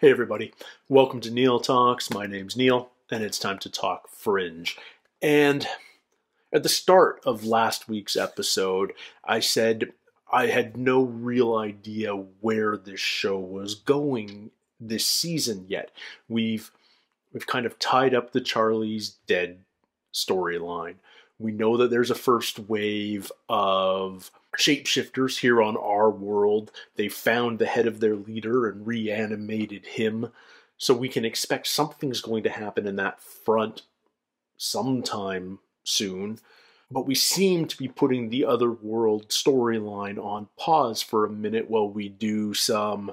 Hey everybody, welcome to Neil Talks. My name's Neil, and it's time to talk Fringe. And at the start of last week's episode, I said I had no real idea where this show was going this season yet. We've kind of tied up the Charlie's Dead storyline. We know that there's a first wave of shapeshifters here on our world. They found the head of their leader and reanimated him. So we can expect something's going to happen in that front sometime soon. But we seem to be putting the other world storyline on pause for a minute while we do some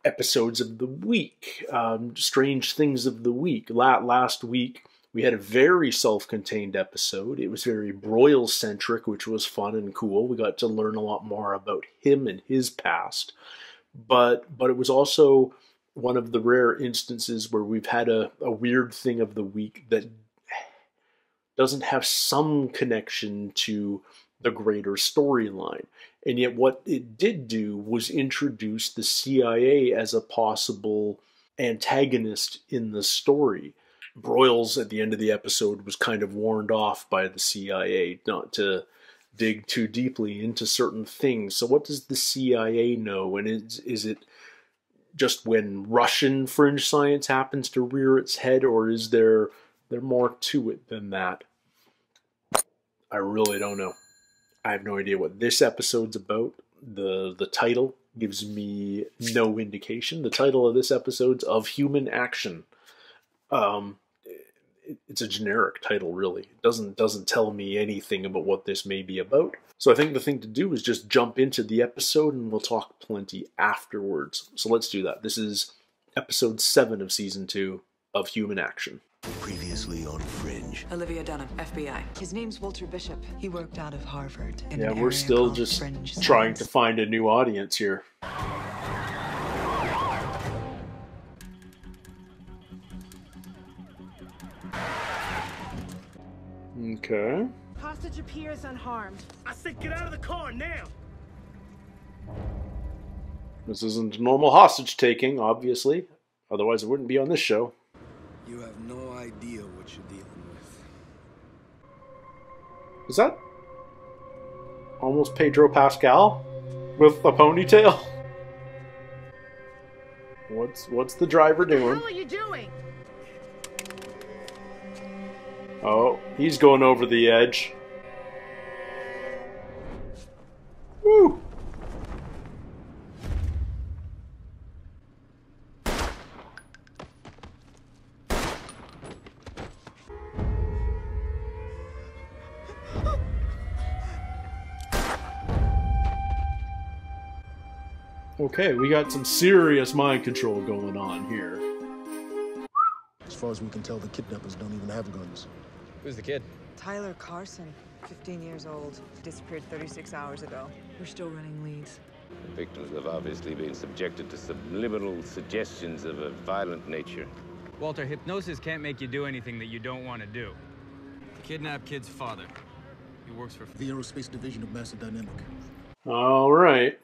episodes of the week, strange things of the week. Last week, we had a very self-contained episode. It was very Broyle-centric, which was fun and cool. We got to learn a lot more about him and his past. But it was also one of the rare instances where we've had a weird thing of the week that doesn't have some connection to the greater storyline. And yet what it did do was introduce the CIA as a possible antagonist in the story. Broyles, at the end of the episode, was kind of warned off by the CIA not to dig too deeply into certain things. So what does the CIA know? And is it just when Russian fringe science happens to rear its head, or is there more to it than that? I really don't know. I have no idea what this episode's about. The title gives me no indication. The title of this episode's Of Human Action. It's a generic title, really. It doesn't tell me anything about what this may be about. So I think the thing to do is just jump into the episode and we'll talk plenty afterwards. So let's do that. This is episode 7 of season 2 of Human Action. Previously on Fringe. Olivia Dunham, FBI. His name's Walter Bishop. He worked out of Harvard. Yeah, we're still just trying to find a new audience here. Okay. Hostage appears unharmed. I said get out of the car now! This isn't normal hostage taking, obviously. Otherwise it wouldn't be on this show. You have no idea what you're dealing with. Is that almost Pedro Pascal with a ponytail? What's the driver doing? What the hell are you doing? Oh, he's going over the edge. Woo! Okay, we got some serious mind control going on here. As far as we can tell, the kidnappers don't even have guns. Who's the kid? Tyler Carson, 15 years old. Disappeared 36 hours ago. We're still running leads. The victims have obviously been subjected to subliminal suggestions of a violent nature. Walter, hypnosis can't make you do anything that you don't want to do. The kidnapped kid's father. He works for The Aerospace Division of Massive Dynamic. All right.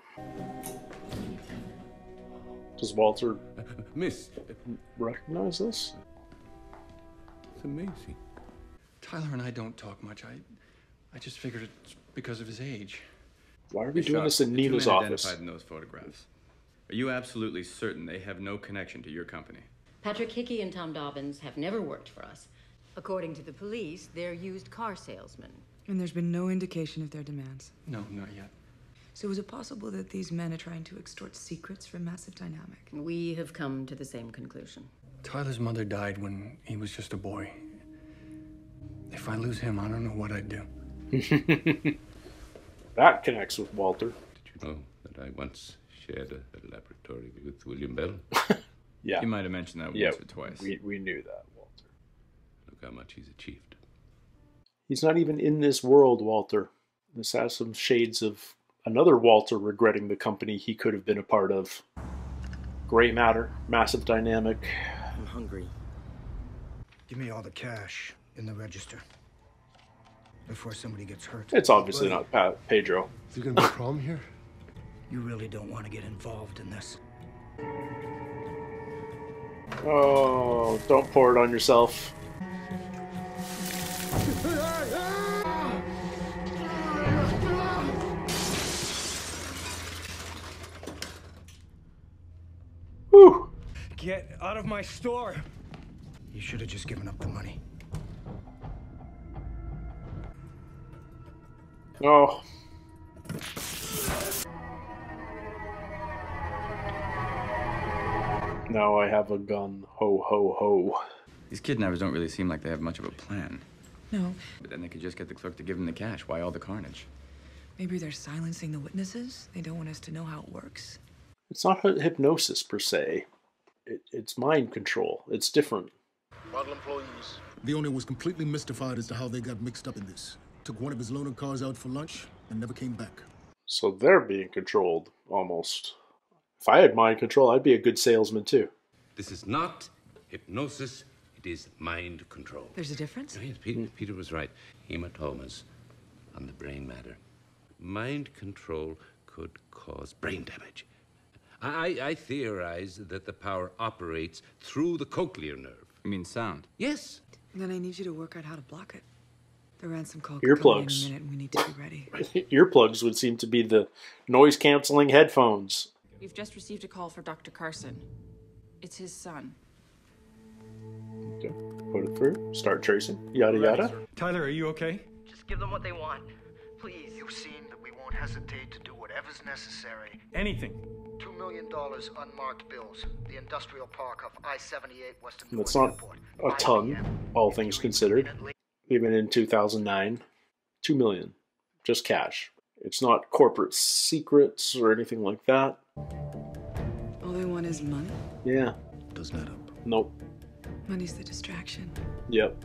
Does Walter Miss, recognize this? it's amazing. Tyler and I don't talk much. I just figured it's because of his age. Why are we doing this in Nina's office? Identified in those photographs. Are you absolutely certain they have no connection to your company? Patrick Hickey and Tom Dobbins have never worked for us. According to the police, they're used car salesmen. And there's been no indication of their demands. No, not yet. So is it possible that these men are trying to extort secrets from Massive Dynamic? We have come to the same conclusion. Tyler's mother died when he was just a boy. If I lose him, I don't know what I'd do. That connects with Walter. Did you know that I once shared a laboratory with William Bell? Yeah. You might have mentioned that once or twice. We knew that, Walter. Look how much he's achieved. He's not even in this world, Walter. This has some shades of another Walter regretting the company he could have been a part of. Gray matter, Massive Dynamic. I'm hungry. Give me all the cash in the register before somebody gets hurt. It's obviously not Pedro. Is there gonna be a problem here? You really don't want to get involved in this. Oh, don't pour it on yourself. Whew. Get out of my store! You should have just given up the money. Oh. Now I have a gun. Ho, ho, ho. These kidnappers don't really seem like they have much of a plan. No. But then they could just get the clerk to give them the cash. Why all the carnage? Maybe they're silencing the witnesses. They don't want us to know how it works. It's not hypnosis per se. It's mind control. It's different. Model employees. The owner was completely mystified as to how they got mixed up in this. Took one of his loaner cars out for lunch and never came back. So they're being controlled, almost. If I had mind control, I'd be a good salesman too. This is not hypnosis, it is mind control. There's a difference? Yes, Peter was right. Hematomas on the brain matter. Mind control could cause brain damage. I theorize that the power operates through the cochlear nerve. You mean sound? Yes. Then I need you to work out how to block it. The ransom call could come in Earplugs. any minute and we need to be ready. Earplugs would seem to be the noise-canceling headphones. We've just received a call for Dr. Carson. It's his son. Okay. Put it through. Start tracing. Yada yada. Tyler, are you okay? Just give them what they want. Please. You've seen that we won't hesitate to do whatever's necessary. Anything. $2 million unmarked bills. The industrial park off I-78 west of That's Newark not Airport. a ton, all things considered. Even in 2009, $2 million, just cash. It's not corporate secrets or anything like that. All they want is money? Yeah. Doesn't add up. Nope. Money's the distraction. Yep.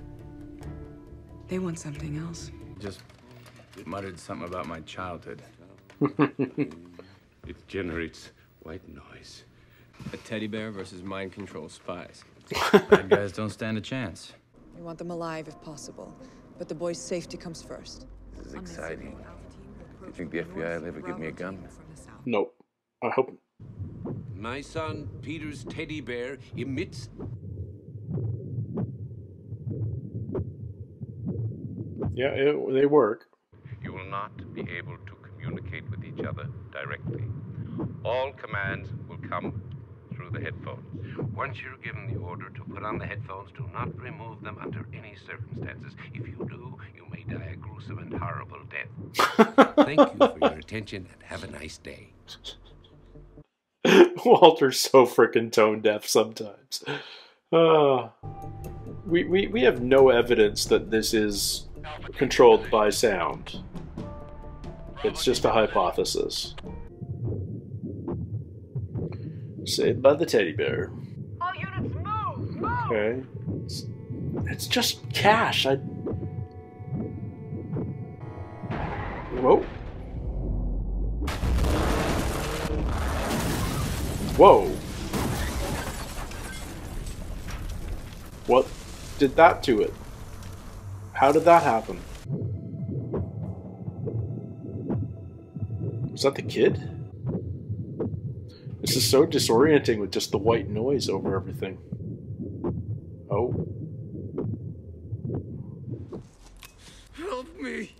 They want something else. Just muttered something about my childhood. It generates white noise. A teddy bear versus mind control spies. Bad guys don't stand a chance. We want them alive if possible, but the boy's safety comes first. This is exciting. Do you think the FBI will ever give me a gun? Nope. I hope. My son Peter's teddy bear emits. Yeah, they work. You will not be able to communicate with each other directly. All commands will come through the headphones. Once you're given the order to put on the headphones, do not remove them under any circumstances. If you do, you may die a gruesome and horrible death. Thank you for your attention and have a nice day. Walter's so frickin' tone deaf sometimes. We have no evidence that this is controlled by sound. It's just a hypothesis. Saved by the teddy bear. All units move! Move! Okay. It's just cash. Whoa. Whoa. What did that to it? How did that happen? Was that the kid? This is so disorienting with just the white noise over everything. Oh. Help me!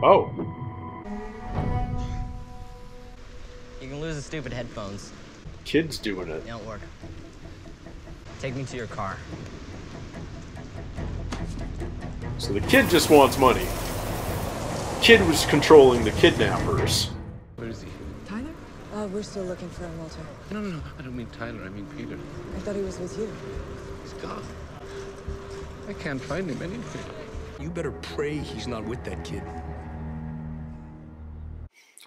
Oh. You can lose the stupid headphones. Kid's doing it. They don't work. Take me to your car. So the kid just wants money. Kid was controlling the kidnappers. Where is he? Tyler? We're still looking for him, Walter. No. I don't mean Tyler. I mean Peter. I thought he was with you. He's gone. I can't find him anywhere. You better pray he's not with that kid.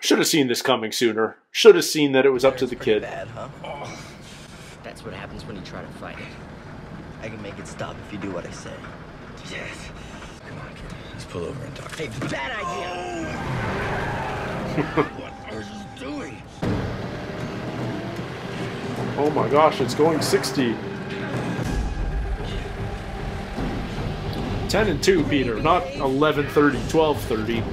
Should have seen this coming sooner. Should have seen that it was up to the kid. Bad, huh? That's what happens when you try to fight it. I can make it stop if you do what I say. Yes. Come on, kid. Let's pull over and talk. Hey, bad idea! What are you doing? Oh my gosh, it's going 60. 10 and 2, Peter, not 11:30, 12:30.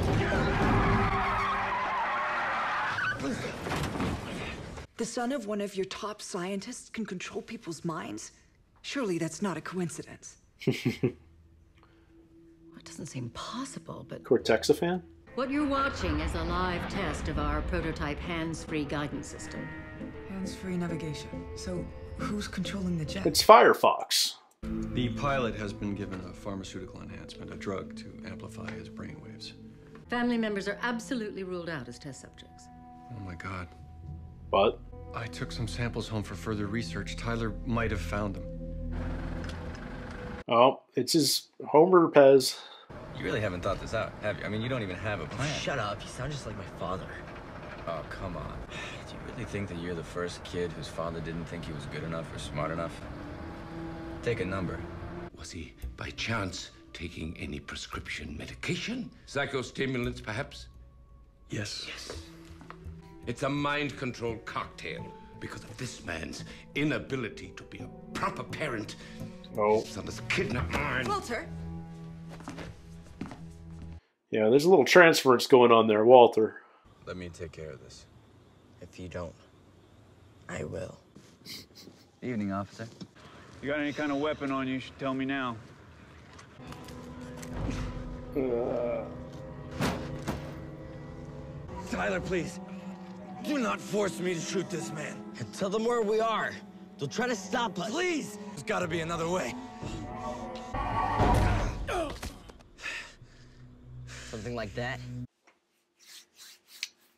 the son of one of your top scientists can control people's minds? Surely that's not a coincidence. It doesn't seem possible, but Cortex a fan? what you're watching is a live test of our prototype hands-free guidance system. Hands-free navigation. So who's controlling the jet? It's Firefox. The pilot has been given a pharmaceutical enhancement, a drug to amplify his brainwaves. Family members are absolutely ruled out as test subjects. Oh my God. But I took some samples home for further research. Tyler might have found them. oh, it's his Homer Pez. You really haven't thought this out, have you? I mean, you don't even have a plan. Shut up. You sound just like my father. Oh, come on. Do you really think that you're the first kid whose father didn't think he was good enough or smart enough? Take a number. Was he, by chance, taking any prescription medication? Psychostimulants, perhaps? Yes. It's a mind control cocktail because of this man's inability to be a proper parent. Oh. His son is kidnapped mine. Walter! Yeah, there's a little transference going on there, Walter. Let me take care of this. If you don't, I will. Evening, officer. You got any kind of weapon on you, you should tell me now. Tyler, please. Do not force me to shoot this man. And tell them where we are. They'll try to stop us. Please! There's gotta be another way. Something like that.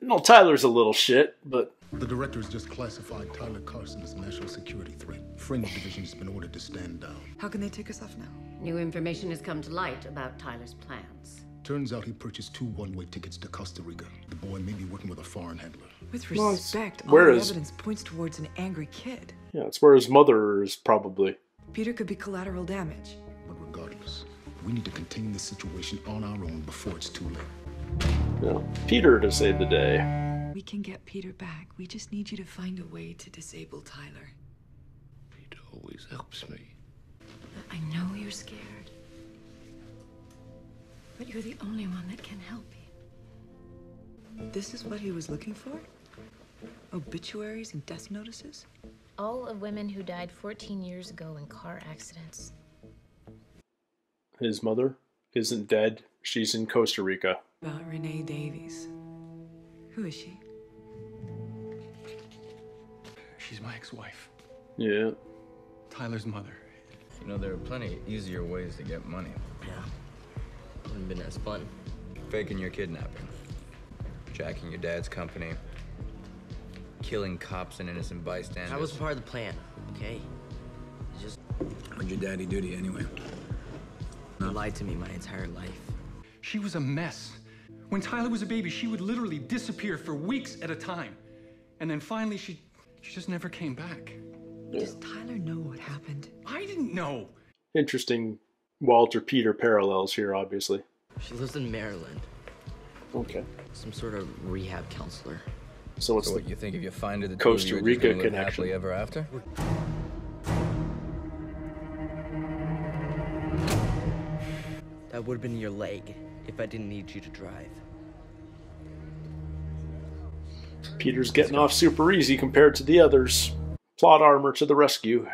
No, Tyler's a little shit, but The director has just classified Tyler Carson as a national security threat. Fringe Division has been ordered to stand down. How can they take us off now? New information has come to light about Tyler's plans. Turns out he purchased 2 one-way tickets to Costa Rica. The boy may be working with a foreign handler. With Well, respect, all where the is- evidence points towards an angry kid. yeah, it's where his mother is probably. Peter could be collateral damage. But regardless, we need to contain the situation on our own before it's too late. Yeah, Peter to save the day. We can get Peter back. We just need you to find a way to disable Tyler. Peter always helps me. I know you're scared, but you're the only one that can help you. This is what he was looking for? Obituaries and death notices? All of women who died 14 years ago in car accidents. His mother isn't dead. She's in Costa Rica. About Renee Davies. Who is she? She's my ex-wife. Yeah. Tyler's mother. You know, there are plenty easier ways to get money. Yeah. Wouldn't have been as fun. Faking your kidnapping. Jacking your dad's company. Killing cops and innocent bystanders. That was part of the plan, okay? It's just... What'd your daddy do to you anyway? He lied to me my entire life. She was a mess. When Tyler was a baby, she would literally disappear for weeks at a time. And then finally, she just never came back. Does Tyler know what happened? I didn't know. Interesting Walter Peter parallels here, obviously. She lives in Maryland. Okay. Some sort of rehab counselor. So what's what you think if you find her, the Costa two of you are just Rica gonna live connection? happily ever after? That would have been your leg if I didn't need you to drive. Peter's getting off super easy compared to the others. Plot armor to the rescue.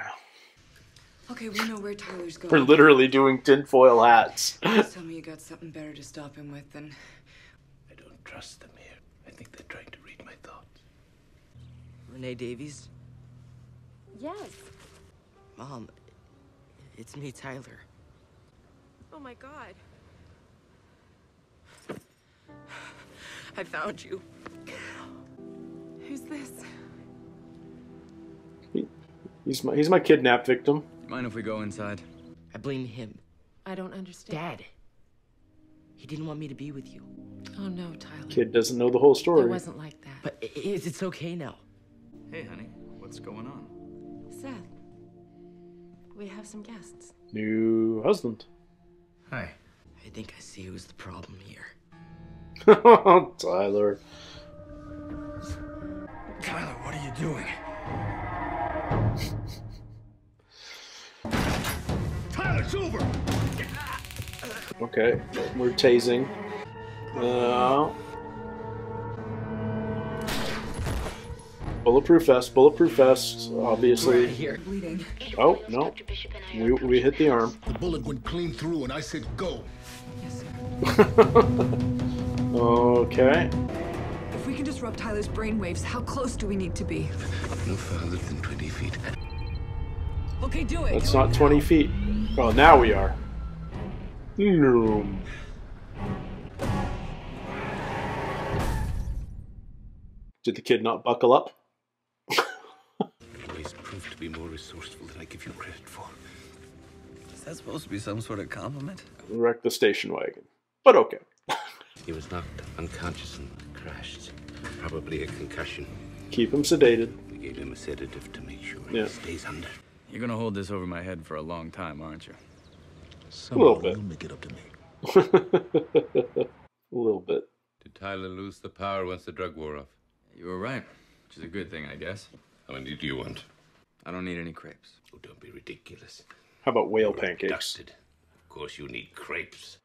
Okay, we know where Tyler's going. We're literally doing tinfoil hats. Please tell me you got something better to stop him with than... I don't trust them here. I think they're trying to read my thoughts. Renee Davies? Yes. Mom, it's me, Tyler. Oh my God. I found you. Who's this? He's my kidnap victim. Mind if we go inside? I blame him. I don't understand. Dad. He didn't want me to be with you. Oh no, Tyler. Kid doesn't know the whole story. It wasn't like that. But it's okay now. Hey, honey, what's going on? Seth, we have some guests. New husband. Hi. I think I see who's the problem here. Tyler. Tyler, what are you doing? Tyler, it's over! Okay, we're tasing. Bulletproof vest, obviously. Here. Bleeding. Oh, no. We hit the arm. The bullet went clean through and I said go. Yes, sir. Okay. If we can disrupt Tyler's brainwaves, how close do we need to be? No further than 20 feet. Okay, do it. That's not 20 feet. Oh, now we are. No. Did the kid not buckle up? Always proved to be more resourceful than I give you credit for. Is that supposed to be some sort of compliment? Wrecked the station wagon. But okay. He was knocked unconscious and crashed. Probably a concussion. Keep him sedated. We gave him a sedative to make sure Yeah. he stays under. You're gonna hold this over my head for a long time, aren't you? A little bit. You'll make it up to me. A little bit. Did Tyler lose the power once the drug wore off? You were right, which is a good thing, I guess. How many do you want? I don't need any crepes. Oh, don't be ridiculous. How about whale You're pancakes? Abducted. Of course you need crepes.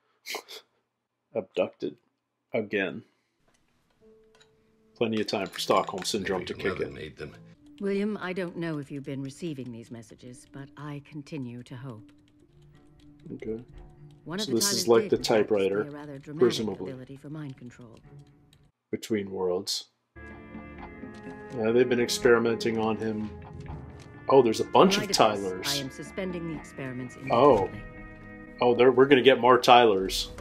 Abducted. Again. Plenty of time for Stockholm Syndrome to kick in. Made them. William, I don't know if you've been receiving these messages, but I continue to hope. Okay. One of So the this Tyler's is like the did display typewriter, a rather dramatic presumably. ability for mind control. Between worlds. Yeah, they've been experimenting on him. Oh, there's a bunch of In light Tylers. this, I am suspending the experiments Oh. indefinitely. Oh, we're going to get more Tylers.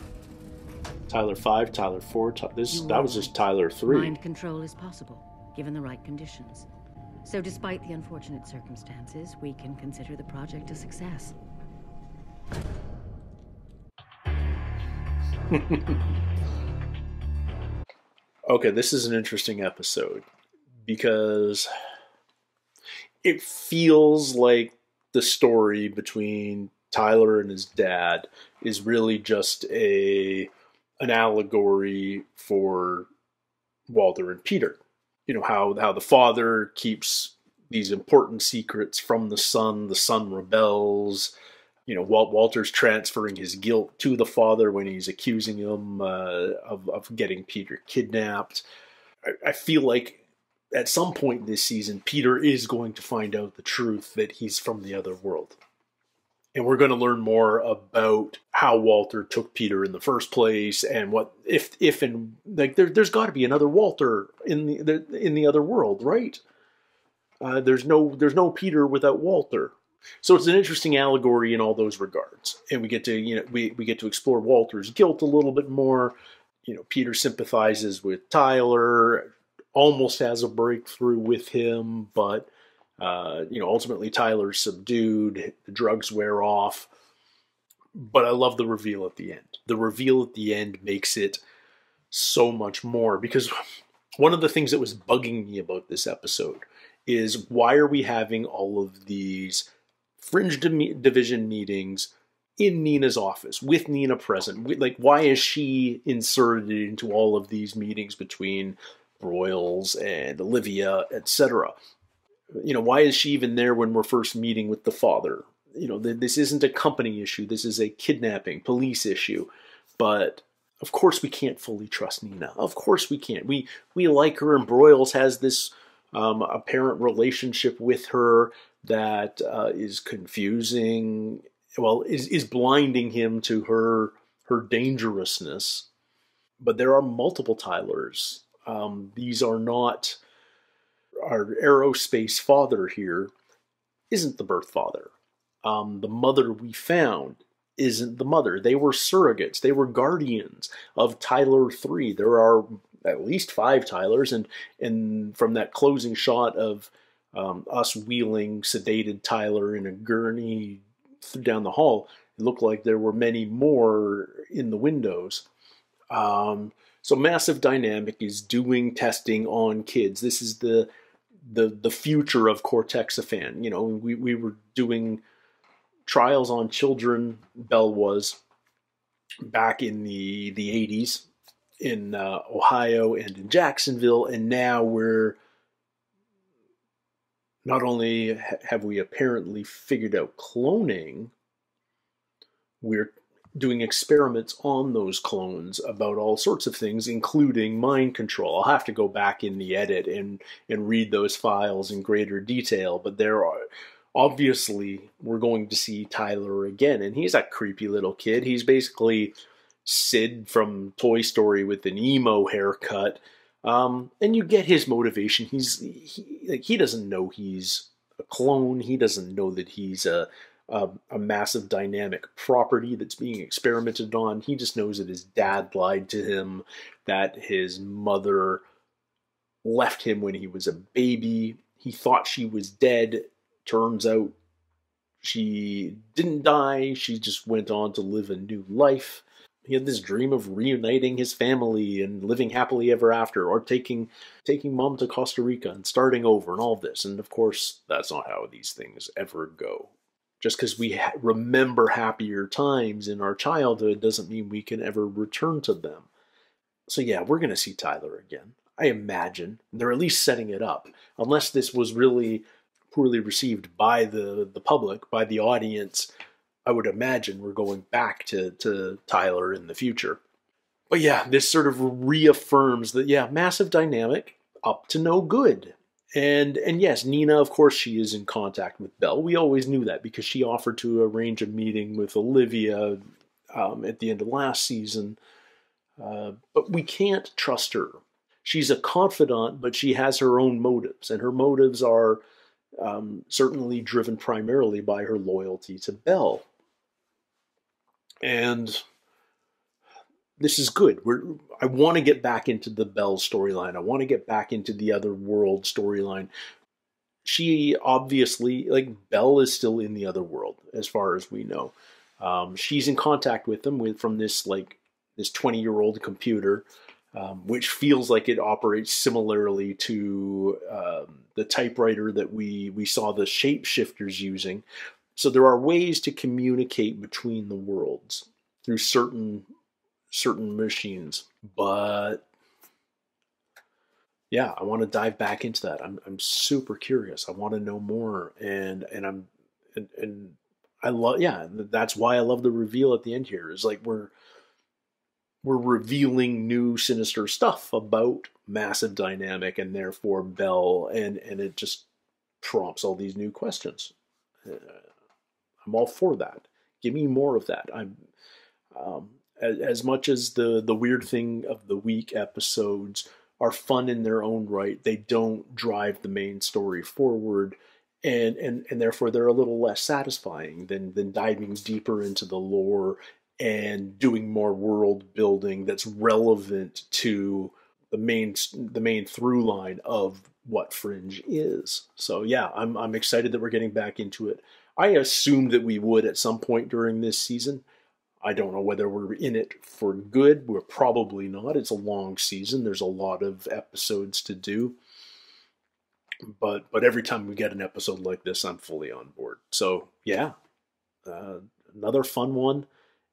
Tyler 5, Tyler 4, that was just Tyler 3. Mind control is possible, given the right conditions. So despite the unfortunate circumstances, we can consider the project a success. Okay, this is an interesting episode because it feels like the story between Tyler and his dad is really just an allegory for Walter and Peter. You know, how the father keeps these important secrets from the son rebels. You know, Walter's transferring his guilt to the father when he's accusing him of getting Peter kidnapped. I feel like at some point this season, Peter is going to find out the truth that he's from the other world. And we're going to learn more about how Walter took Peter in the first place, and what if and like there's got to be another Walter in the other world, right? There's no Peter without Walter. So it's an interesting allegory in all those regards, and we get to we get to explore Walter's guilt a little bit more. You know, Peter sympathizes with Tyler, almost has a breakthrough with him, but ultimately Tyler's subdued. The drugs wear off, but I love the reveal at the end. The reveal at the end makes it so much more, because one of the things that was bugging me about this episode is, why are we having all of these Fringe Division meetings in Nina's office, with Nina present? Like, why is she inserted into all of these meetings between Broyles and Olivia, etc.? You know, why is she even there when we're first meeting with the father? You know, this isn't a company issue. This is a kidnapping, police issue. But of course we can't fully trust Nina. Of course we can't. We like her, and Broyles has this apparent relationship with her that is confusing. Well, is blinding him to her dangerousness. But there are multiple Tylers. These are not... Our aerospace father here isn't the birth father. The mother we found isn't the mother. They were surrogates. They were guardians of Tyler 3. There are at least 5 Tylers, and from that closing shot of us wheeling sedated Tyler in a gurney down the hall, it looked like there were many more in the windows. So Massive Dynamic is doing testing on kids. This is the future of Cortexiphan. You know, we were doing trials on children, Bell was, back in the 80s in Ohio and in Jacksonville, and now we're not only have we apparently figured out cloning, we're doing experiments on those clones about all sorts of things, including mind control. I'll have to go back in the edit and read those files in greater detail, but there are obviously we're going to see Tyler again, and he's a creepy little kid. He's basically Sid from Toy Story with an emo haircut, and you get his motivation. He doesn't know he's a clone. He doesn't know that he's a massive dynamic property that's being experimented on. He just knows that his dad lied to him, that his mother left him when he was a baby. He thought she was dead. Turns out she didn't die. She just went on to live a new life. He had this dream of reuniting his family and living happily ever after, or taking mom to Costa Rica and starting over and all this. And of course, that's not how these things ever go. Just because we remember happier times in our childhood doesn't mean we can ever return to them. So yeah, we're going to see Tyler again. I imagine. They're at least setting it up. Unless this was really poorly received by the public, by the audience, I would imagine we're going back to Tyler in the future. But yeah, this sort of reaffirms that, yeah, massive dynamic, up to no good. And yes, Nina, of course, she is in contact with Belle. We always knew that because she offered to arrange a meeting with Olivia at the end of last season. But we can't trust her. She's a confidant, but she has her own motives. And her motives are certainly driven primarily by her loyalty to Belle. And this is good. I want to get back into the Belle storyline. I want to get back into the other world storyline. She obviously, Belle is still in the other world, as far as we know. She's in contact with them from this 20-year-old computer, which feels like it operates similarly to the typewriter that we saw the shapeshifters using. So there are ways to communicate between the worlds through certain machines. But yeah, I want to dive back into that. I'm super curious. I want to know more, and I love, yeah, that's why I love the reveal at the end here. Is like we're revealing new sinister stuff about massive dynamic and therefore Belle, and it just prompts all these new questions. I'm all for that. Give me more of that. As much as the weird thing of the week episodes are fun in their own right, they don't drive the main story forward, and therefore they're a little less satisfying than diving deeper into the lore and doing more world building that's relevant to the main through line of what Fringe is. So yeah, I'm excited that we're getting back into it. I assumed that we would at some point during this season. I don't know whether we're in it for good. We're probably not. It's a long season. There's a lot of episodes to do. But every time we get an episode like this, I'm fully on board. So yeah, another fun one.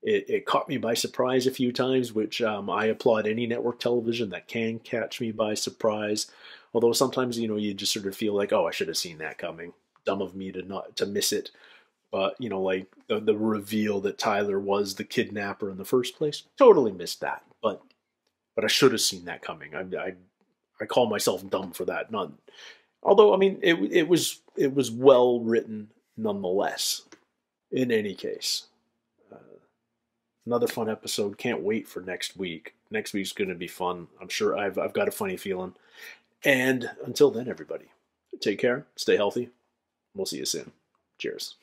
It caught me by surprise a few times, which I applaud any network television that can catch me by surprise. Although sometimes, you just sort of feel like, oh, I should have seen that coming. Dumb of me to miss it. But, like the reveal that Tyler was the kidnapper in the first place, totally missed that. But I should have seen that coming. I call myself dumb for that. Although, I mean, it was well written nonetheless. In any case, another fun episode. Can't wait for next week. Next week's going to be fun. I'm sure I've got a funny feeling. And until then, everybody, take care, stay healthy. We'll see you soon. Cheers.